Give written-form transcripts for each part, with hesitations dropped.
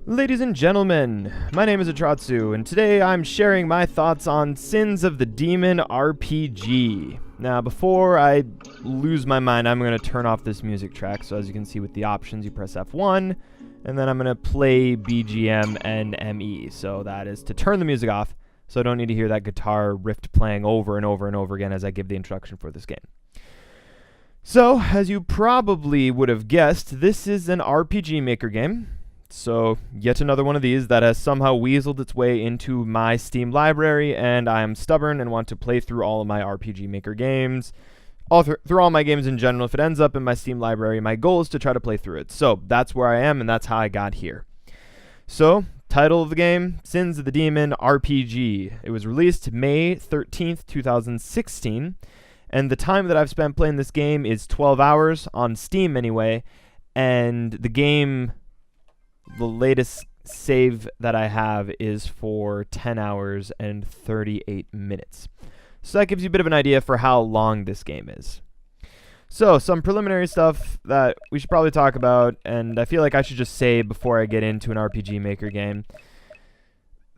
Ladies and gentlemen, my name is Atratzu, and today I'm sharing my thoughts on Sins of the Demon RPG. Now, before I lose my mind, I'm going to turn off this music track, so as you can see with the options, you press F1, and then I'm going to play BGM and ME, so that is to turn the music off, so I don't need to hear that guitar riff playing over and over and over again as I give the introduction for this game. So, as you probably would have guessed, this is an RPG Maker game. So, yet another one of these that has somehow weaseled its way into my Steam library, and I am stubborn and want to play through all of my RPG Maker games, through all my games in general. If it ends up in my Steam library, my goal is to try to play through it. So, that's where I am, and that's how I got here. So, title of the game, Sins of the Demon RPG. It was released May 13th, 2016, and the time that I've spent playing this game is 12 hours, on Steam anyway, and the game... the latest save that I have is for 10 hours and 38 minutes. So that gives you a bit of an idea for how long this game is. So, some preliminary stuff that we should probably talk about, and I feel like I should just say before I get into an RPG Maker game.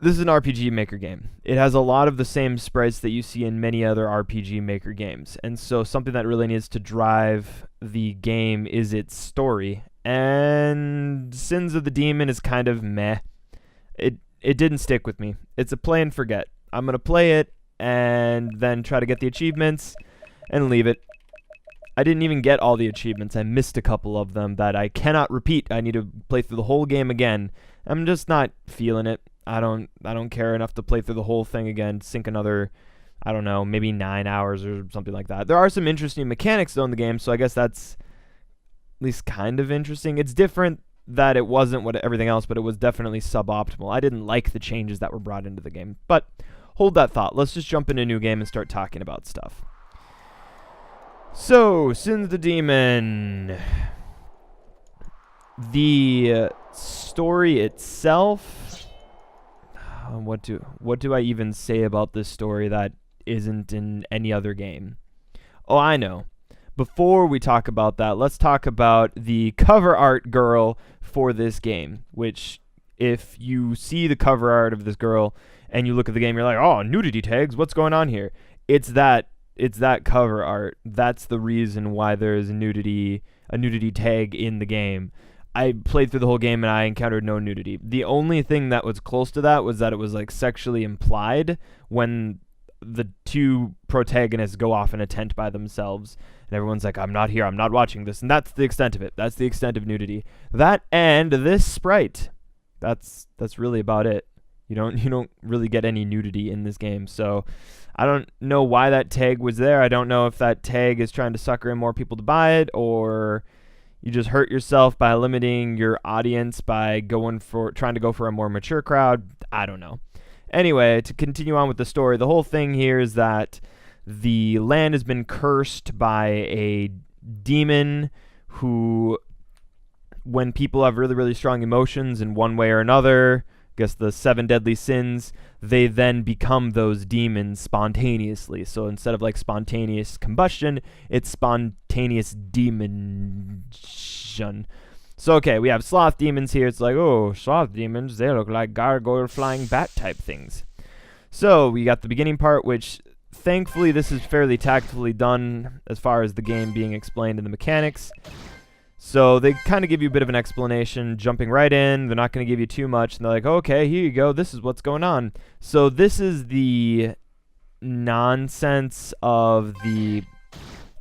This is an RPG Maker game. It has a lot of the same sprites that you see in many other RPG Maker games. And so something that really needs to drive the game is its story. And Sins of the Demon is kind of meh. It didn't stick with me. It's a play and forget. I'm going to play it and then try to get the achievements and leave it. I didn't even get all the achievements. I missed a couple of them that I cannot repeat. I need to play through the whole game again. I'm just not feeling it. I don't care enough to play through the whole thing again, sink another, I don't know, maybe 9 hours or something like that. There are some interesting mechanics though in the game, so I guess that's at least kind of interesting. It's different that it wasn't what everything else, but it was definitely suboptimal. I didn't like the changes that were brought into the game. But hold that thought. Let's just jump into a new game and start talking about stuff. So, Sins of the Demon. The story itself... What do I even say about this story that isn't in any other game? Oh, I know. Before we talk about that, let's talk about the cover art girl for this game, which if you see the cover art of this girl and you look at the game, you're like, oh, nudity tags, what's going on here? It's that cover art. That's the reason why there's a nudity tag in the game. I played through the whole game and I encountered no nudity. The only thing that was close to that was that it was like sexually implied when the two protagonists go off in a tent by themselves and everyone's like, I'm not here, I'm not watching this, and that's the extent of it. That's the extent of nudity. That and this sprite. That's really about it. You don't really get any nudity in this game. So I don't know why that tag was there. I don't know if that tag is trying to sucker in more people to buy it, or you just hurt yourself by limiting your audience by trying to go for a more mature crowd. I don't know. Anyway, to continue on with the story, the whole thing here is that the land has been cursed by a demon who, when people have really, really strong emotions in one way or another, I guess the 7 deadly sins, they then become those demons spontaneously. So instead of like spontaneous combustion, it's spontaneous demontion. So okay, we have sloth demons here. It's like, oh, sloth demons, they look like gargoyle flying bat type things. So we got the beginning part, which thankfully this is fairly tactfully done as far as the game being explained and the mechanics. So they kind of give you a bit of an explanation, jumping right in. They're not going to give you too much. And they're like, okay, here you go. This is what's going on. So this is the nonsense of the...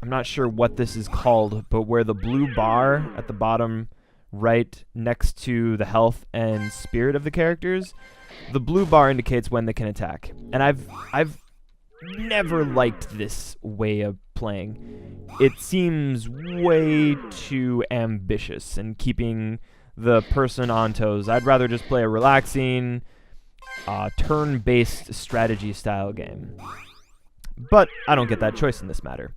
I'm not sure what this is called, but where the blue bar at the bottom right next to the health and spirit of the characters, the blue bar indicates when they can attack. And I've never liked this way of playing. It seems way too ambitious and keeping the person on toes. I'd rather just play a relaxing, turn-based strategy style game. But I don't get that choice in this matter.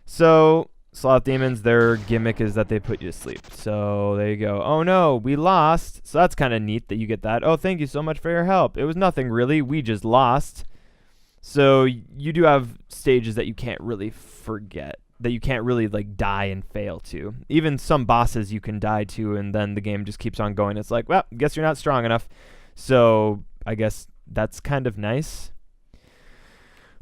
So, sloth demons, their gimmick is that they put you to sleep. So, there you go. Oh no, we lost. So that's kind of neat that you get that. Oh, thank you so much for your help. It was nothing really. We just lost. So, you do have stages that you can't really forget. that you can't really like die and fail to. Even some bosses you can die to, and then the game just keeps on going. It's like, well, guess you're not strong enough. So I guess that's kind of nice.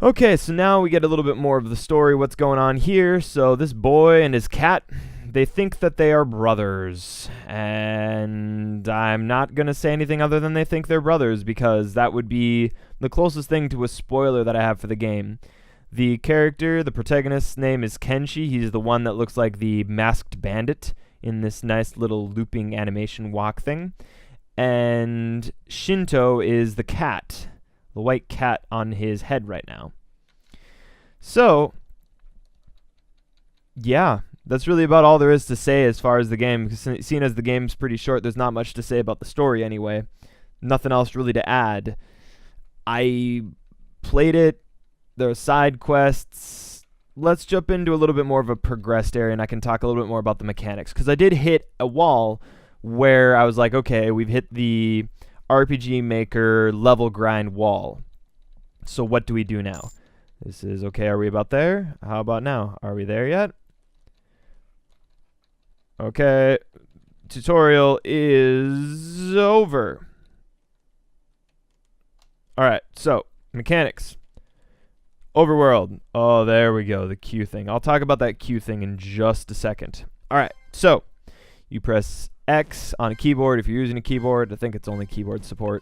Okay, so now we get a little bit more of the story, what's going on here. So this boy and his cat, they think that they are brothers, and I'm not going to say anything other than they think they're brothers, because that would be the closest thing to a spoiler that I have for the game. The character, the protagonist's name is Kenshi. He's the one that looks like the masked bandit in this nice little looping animation walk thing. And Shinto is the cat, the white cat on his head right now. So, yeah, that's really about all there is to say as far as the game. Seeing as the game's pretty short, there's not much to say about the story anyway. Nothing else really to add. I played it. There are side quests. Let's jump into a little bit more of a progressed area, and I can talk a little bit more about the mechanics. Because I did hit a wall where I was like, okay, we've hit the RPG Maker level grind wall. So what do we do now? This is okay. Are we about there? How about now? Are we there yet? Okay. Tutorial is over. Alright, so mechanics. Overworld. Oh, there we go. The Q thing. I'll talk about that Q thing in just a second. Alright, so you press X on a keyboard if you're using a keyboard. I think it's only keyboard support.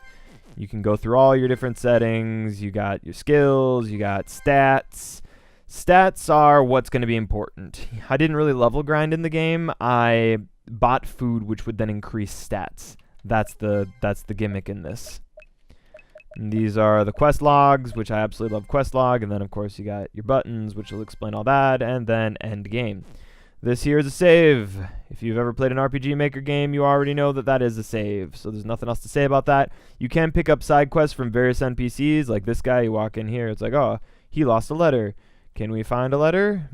You can go through all your different settings. You got your skills. You got stats. Stats are what's going to be important. I didn't really level grind in the game. I bought food, which would then increase stats. That's the gimmick in this. And these are the quest logs, which I absolutely love quest log. And then, of course, you got your buttons, which will explain all that. And then end game. This here is a save. If you've ever played an RPG Maker game, you already know that that is a save. So there's nothing else to say about that. You can pick up side quests from various NPCs. Like this guy, you walk in here, it's like, oh, he lost a letter. Can we find a letter?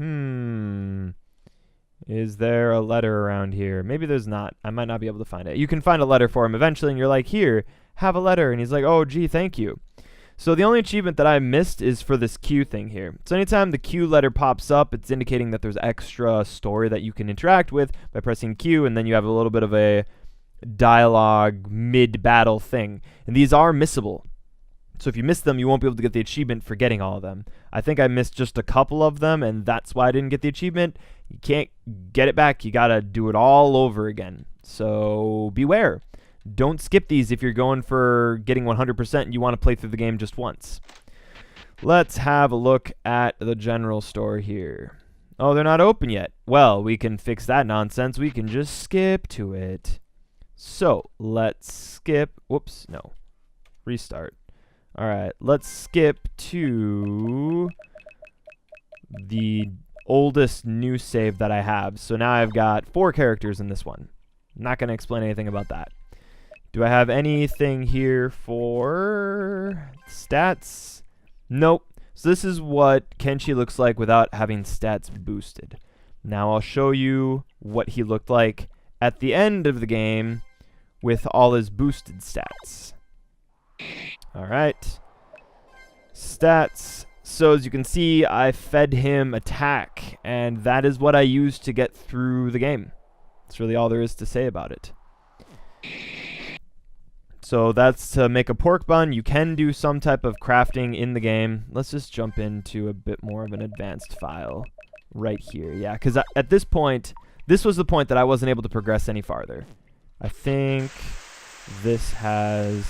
Is there a letter around here? Maybe there's not. I might not be able to find it. You can find a letter for him eventually, and you're like, here, have a letter. And he's like, oh, gee, thank you. So the only achievement that I missed is for this Q thing here. So anytime the Q letter pops up, it's indicating that there's extra story that you can interact with by pressing Q, and then you have a little bit of a dialogue mid-battle thing. And these are missable. So if you miss them, you won't be able to get the achievement for getting all of them. I think I missed just a couple of them, and that's why I didn't get the achievement. You can't get it back. You gotta do it all over again. So beware. Don't skip these if you're going for getting 100% and you want to play through the game just once. Let's have a look at the general store here. Oh, they're not open yet. Well, we can fix that nonsense. We can just skip to it. So, let's skip. Whoops, no. Restart. Alright, let's skip to the oldest new save that I have. So now I've got 4 characters in this one. I'm not going to explain anything about that. Do I have anything here for stats? Nope. So this is what Kenshi looks like without having stats boosted. Now I'll show you what he looked like at the end of the game with all his boosted stats. Alright. Stats. So as you can see, I fed him attack, and that is what I used to get through the game. That's really all there is to say about it. So that's to make a pork bun. You can do some type of crafting in the game. Let's just jump into a bit more of an advanced file right here. Yeah, because at this point, this was the point that I wasn't able to progress any farther. I think this has...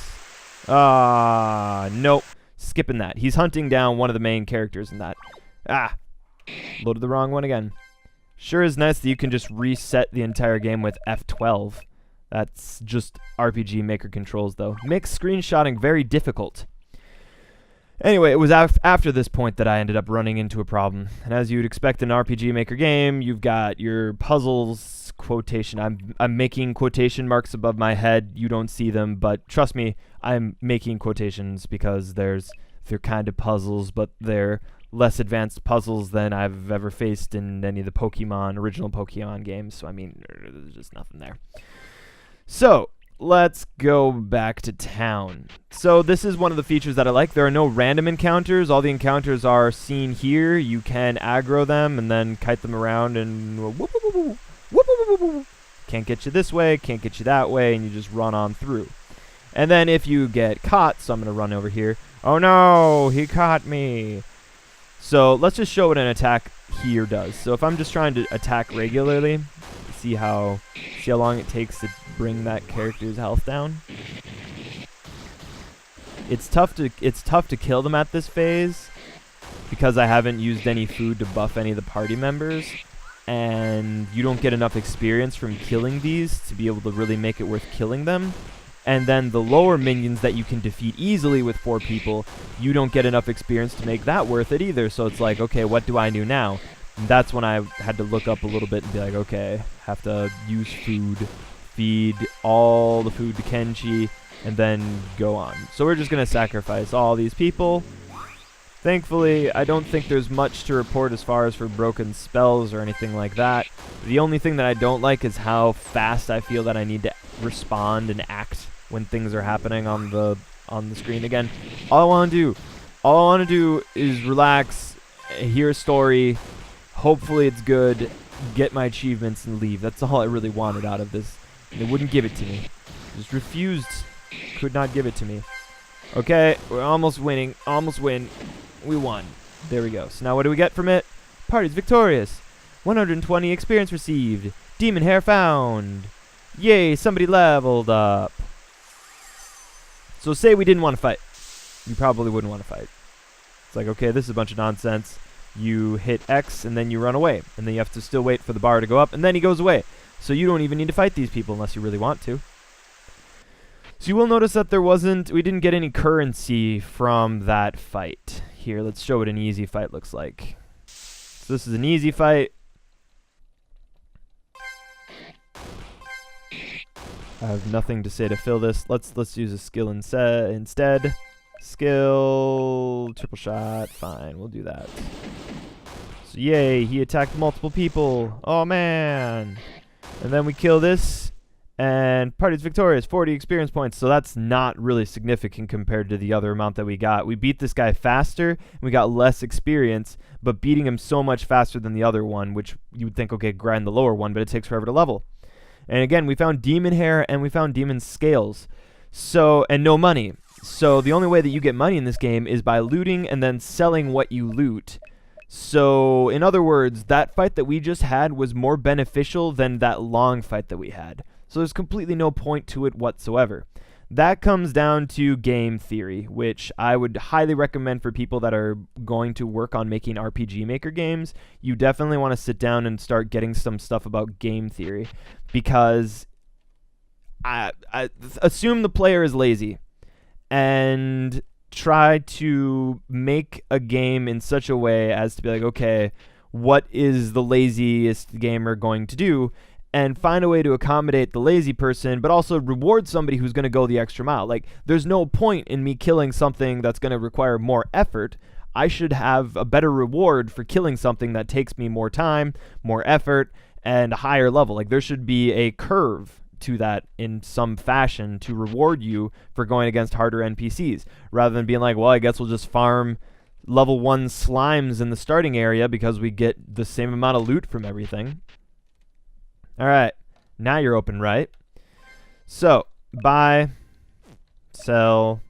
nope. Skipping that. He's hunting down one of the main characters in that. Loaded the wrong one again. Sure is nice that you can just reset the entire game with F12. That's just RPG Maker controls, though. Makes screenshotting very difficult. Anyway, it was after this point that I ended up running into a problem. And as you'd expect in an RPG Maker game, you've got your puzzles quotation. I'm making quotation marks above my head. You don't see them, but trust me, I'm making quotations because they're kind of puzzles, but they're less advanced puzzles than I've ever faced in any of the original Pokemon games. So, I mean, there's just nothing there. So, let's go back to town. So this is one of the features that I like. There are no random encounters. All the encounters are seen here. You can aggro them and then kite them around and whoop, whoop, whoop, whoop, whoop, whoop, whoop. Can't get you this way, can't get you that way, and you just run on through. And then if you get caught, so I'm going to run over here. Oh no, he caught me. So let's just show what an attack here does. So if I'm just trying to attack regularly, see how long it takes to bring that character's health down. It's tough to kill them at this phase because I haven't used any food to buff any of the party members, and you don't get enough experience from killing these to be able to really make it worth killing them. And then the lower minions that you can defeat easily with 4 people, you don't get enough experience to make that worth it either. So it's like, okay, what do I do now? And that's when I had to look up a little bit and be like, okay, have to use food, feed all the food to Kenshi, and then go on. So we're just going to sacrifice all these people. Thankfully, I don't think there's much to report as far as for broken spells or anything like that. The only thing that I don't like is how fast I feel that I need to respond and act when things are happening on the screen again. All I want to do is relax, hear a story, hopefully it's good, get my achievements and leave. That's all I really wanted out of this. And they wouldn't give it to me. Just refused. Could not give it to me. Okay, we're almost winning. Almost win. We won. There we go. So now what do we get from it? Party's victorious. 120 experience received. Demon hair found. Yay, somebody leveled up. So say we didn't want to fight. You probably wouldn't want to fight. It's like, okay, this is a bunch of nonsense. You hit X and then you run away. And then you have to still wait for the bar to go up and then he goes away. So you don't even need to fight these people unless you really want to. So you will notice that we didn't get any currency from that fight. Here, let's show what an easy fight looks like. So this is an easy fight. I have nothing to say to fill this. Let's use a skill instead. Skill, triple shot, fine, we'll do that. So yay, he attacked multiple people. Oh man. And then we kill this, and party's victorious, 40 experience points. So that's not really significant compared to the other amount that we got. We beat this guy faster, and we got less experience, but beating him so much faster than the other one, which you would think, okay, grind the lower one, but it takes forever to level. And again, we found demon hair and we found demon scales. So, and no money. So the only way that you get money in this game is by looting and then selling what you loot. So, in other words, that fight that we just had was more beneficial than that long fight that we had. So there's completely no point to it whatsoever. That comes down to game theory, which I would highly recommend for people that are going to work on making RPG Maker games. You definitely want to sit down and start getting some stuff about game theory, because I assume the player is lazy and try to make a game in such a way as to be like, okay, what is the laziest gamer going to do? And find a way to accommodate the lazy person, but also reward somebody who's going to go the extra mile. Like, there's no point in me killing something that's going to require more effort. I should have a better reward for killing something that takes me more time, more effort, and a higher level. Like, there should be a curve to that in some fashion to reward you for going against harder NPCs, rather than being like, well, I guess we'll just farm level 1 slimes in the starting area because we get the same amount of loot from everything. All right, now you're open, right? So, buy, sell,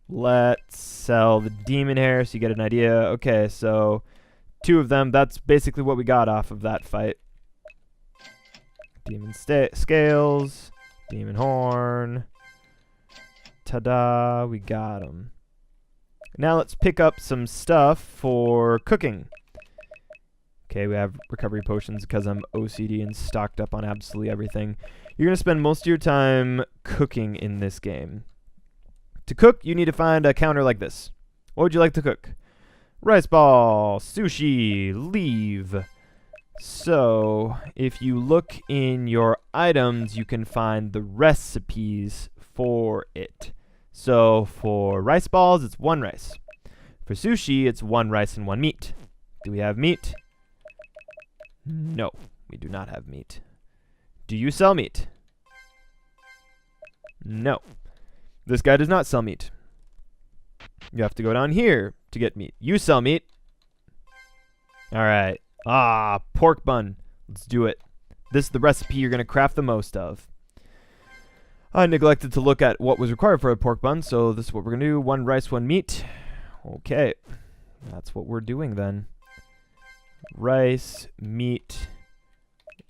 let's sell the demon hair so you get an idea. Okay, so 2 of them, that's basically what we got off of that fight. Demon scales, demon horn, ta-da, we got them. Now let's pick up some stuff for cooking. Okay, we have recovery potions because I'm OCD and stocked up on absolutely everything. You're going to spend most of your time cooking in this game. To cook, you need to find a counter like this. What would you like to cook? Rice ball, sushi, leave. So, if you look in your items, you can find the recipes for it. So, for rice balls, it's 1 rice. For sushi, it's 1 rice and 1 meat. Do we have meat? No, we do not have meat. Do you sell meat? No. This guy does not sell meat. You have to go down here to get meat. You sell meat. Alright. Pork bun. Let's do it. This is the recipe you're going to craft the most of. I neglected to look at what was required for a pork bun, so this is what we're going to do. 1 rice, 1 meat. Okay. That's what we're doing then. Rice, meat.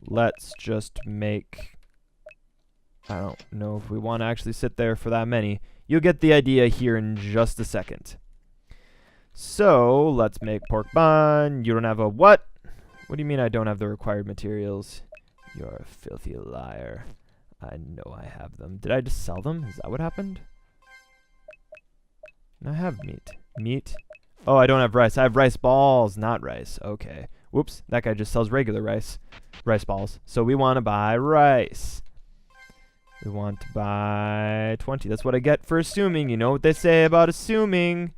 Let's just make... I don't know if we want to actually sit there for that many. You'll get the idea here in just a second. So, let's make pork bun. You don't have a what? What do you mean I don't have the required materials? You're a filthy liar. I know I have them. Did I just sell them? Is that what happened? I have meat. Meat. Oh, I don't have rice. I have rice balls, not rice. Okay. Whoops. That guy just sells regular rice. Rice balls. So we want to buy rice. We want to buy 20. That's what I get for assuming. You know what they say about assuming.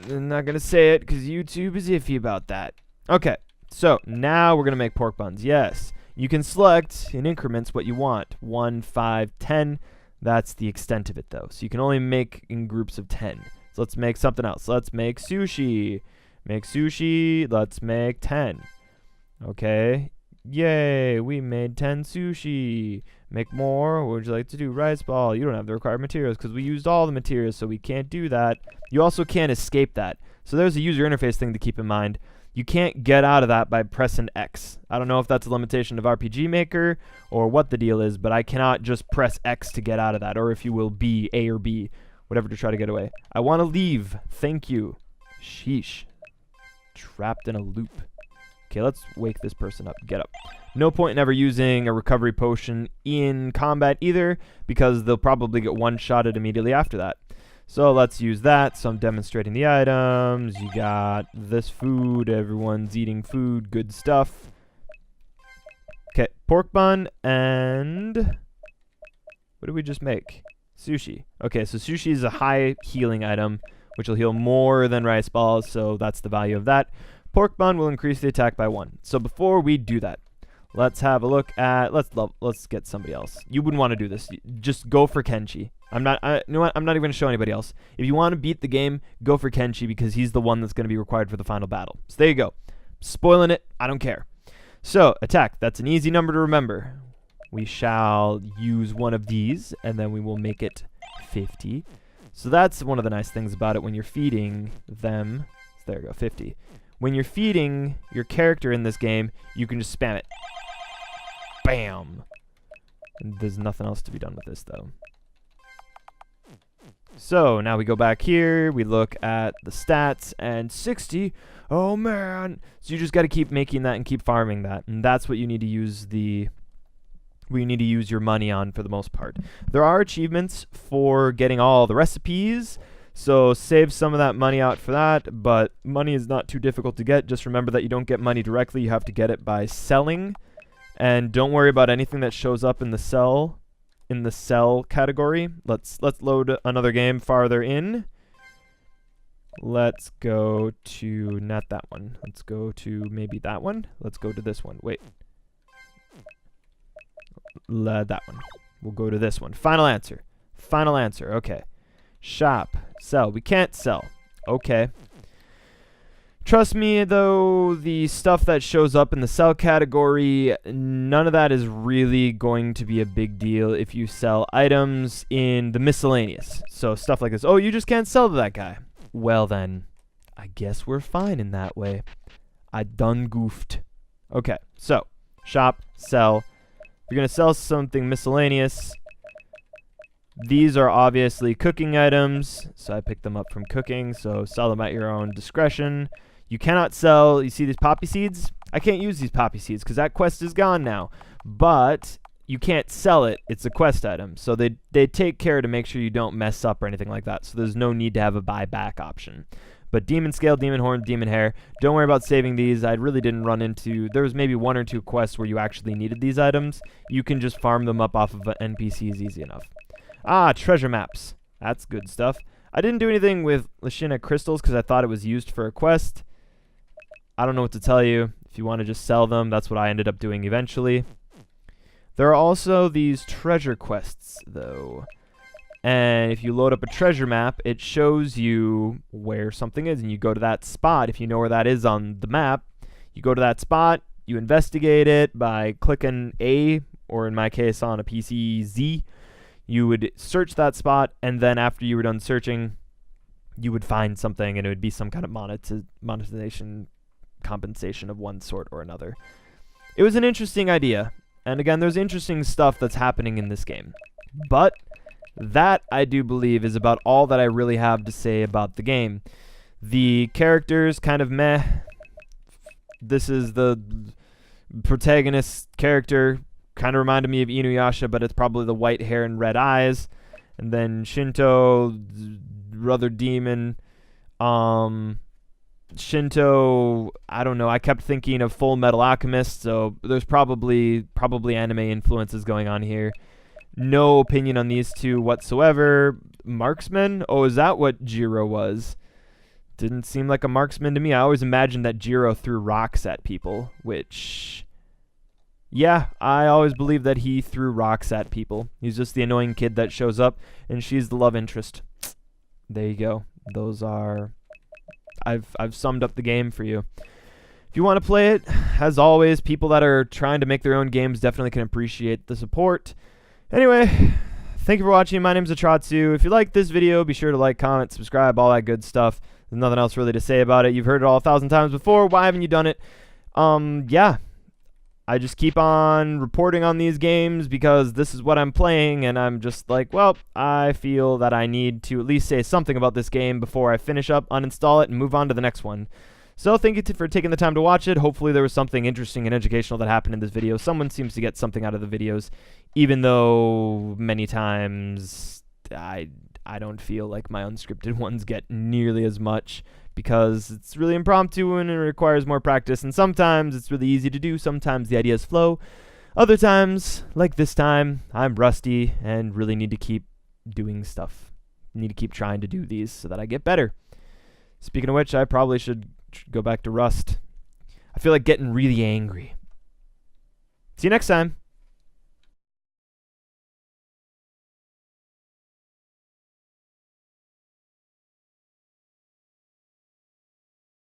I'm not going to say it because YouTube is iffy about that. Okay. So now we're going to make pork buns. Yes. You can select in increments what you want. 1, 5, 10. That's the extent of it, though. So you can only make in groups of 10. So let's make something else. Let's make sushi. Make sushi. Let's make 10. Okay. Yay. We made 10 sushi. Make more. What would you like to do? Rice ball. You don't have the required materials because we used all the materials, so we can't do that. You also can't escape that. So there's a user interface thing to keep in mind. You can't get out of that by pressing X. I don't know if that's a limitation of RPG Maker or what the deal is, but I cannot just press X to get out of that, or if you will, B, A or B, whatever to try to get away. I want to leave. Thank you. Sheesh. Trapped in a loop. Okay, let's wake this person up. Get up. No point in ever using a recovery potion in combat either, because they'll probably get one-shotted immediately after that. So let's use that. So I'm demonstrating the items. You got this food. Everyone's eating food. Good stuff. Okay, pork bun and... what did we just make? Sushi. Okay, so sushi is a high healing item, which will heal more than rice balls, so that's the value of that. Pork bun will increase the attack by 1. So before we do that, let's have a look at... let's get somebody else. You wouldn't want to do this. Just go for Kenshi. You know what? I'm not even going to show anybody else. If you want to beat the game, go for Kenshi because he's the one that's going to be required for the final battle. So there you go. Spoiling it. I don't care. So, attack. That's an easy number to remember. We shall use one of these, and then we will make it 50. So that's one of the nice things about it when you're feeding them. So there you go, 50. When you're feeding your character in this game, you can just spam it. Bam! And there's nothing else to be done with this, though. So, now we go back here, we look at the stats, and 60, oh man! So you just gotta keep making that and keep farming that, and that's what you need to use your money on for the most part. There are achievements for getting all the recipes, so save some of that money out for that, but money is not too difficult to get. Just remember that you don't get money directly, you have to get it by selling, and don't worry about anything that shows up in the sell category. Let's load another game farther in. Let's go to not that one. Let's go to maybe that one. Let's go to this one. Wait. That one. We'll go to this one. Final answer. Final answer. Okay. Shop. Sell. We can't sell. Okay. Trust me, though, the stuff that shows up in the sell category, none of that is really going to be a big deal if you sell items in the miscellaneous. So stuff like this. Oh, you just can't sell to that guy. Well, then, I guess we're fine in that way. I done goofed. Okay, so shop, sell. You're going to sell something miscellaneous. These are obviously cooking items, so I picked them up from cooking, so sell them at your own discretion. You cannot sell, you see these poppy seeds? I can't use these poppy seeds because that quest is gone now. But you can't sell it, it's a quest item. So they take care to make sure you don't mess up or anything like that. So there's no need to have a buyback option. But Demon Scale, Demon Horn, Demon Hair, don't worry about saving these. I really didn't run into, there was maybe 1 or 2 quests where you actually needed these items. You can just farm them up off of NPCs easy enough. Ah, treasure maps. That's good stuff. I didn't do anything with Lashina crystals because I thought it was used for a quest. I don't know what to tell you. If you want to just sell them, that's what I ended up doing eventually. There are also these treasure quests, though. And if you load up a treasure map, it shows you where something is, and you go to that spot. If you know where that is on the map, you go to that spot, you investigate it by clicking A, or in my case on a PC, Z. You would search that spot, and then after you were done searching, you would find something, and it would be some kind of monetization compensation of one sort or another. It was an interesting idea. And again, there's interesting stuff that's happening in this game. But that, I do believe, is about all that I really have to say about the game. The characters, kind of meh. This is the protagonist character. Kind of reminded me of Inuyasha, but it's probably the white hair and red eyes. And then Shinto, brother demon. Shinto, I don't know. I kept thinking of Full Metal Alchemist, so there's probably anime influences going on here. No opinion on these two whatsoever. Marksman? Oh, is that what Jiro was? Didn't seem like a marksman to me. I always imagined that Jiro threw rocks at people, which... yeah, I always believed that he threw rocks at people. He's just the annoying kid that shows up, and she's the love interest. There you go. Those are... I've summed up the game for you. If you want to play it, as always, people that are trying to make their own games definitely can appreciate the support. Anyway, thank you for watching. My name's Atratzu. If you like this video, be sure to like, comment, subscribe, all that good stuff. There's nothing else really to say about it. You've heard it all 1,000 times before. Why haven't you done it? Yeah. I just keep on reporting on these games because this is what I'm playing, and I'm just like, well, I feel that I need to at least say something about this game before I finish up, uninstall it, and move on to the next one. So thank you for taking the time to watch it. Hopefully there was something interesting and educational that happened in this video. Someone seems to get something out of the videos, even though many times I don't feel like my unscripted ones get nearly as much, because it's really impromptu and it requires more practice, and sometimes it's really easy to do, sometimes the ideas flow. Other times, like this time, I'm rusty and really need to keep doing stuff. Need to keep trying to do these so that I get better. Speaking of which, I probably should go back to Rust. I feel like getting really angry. See you next time.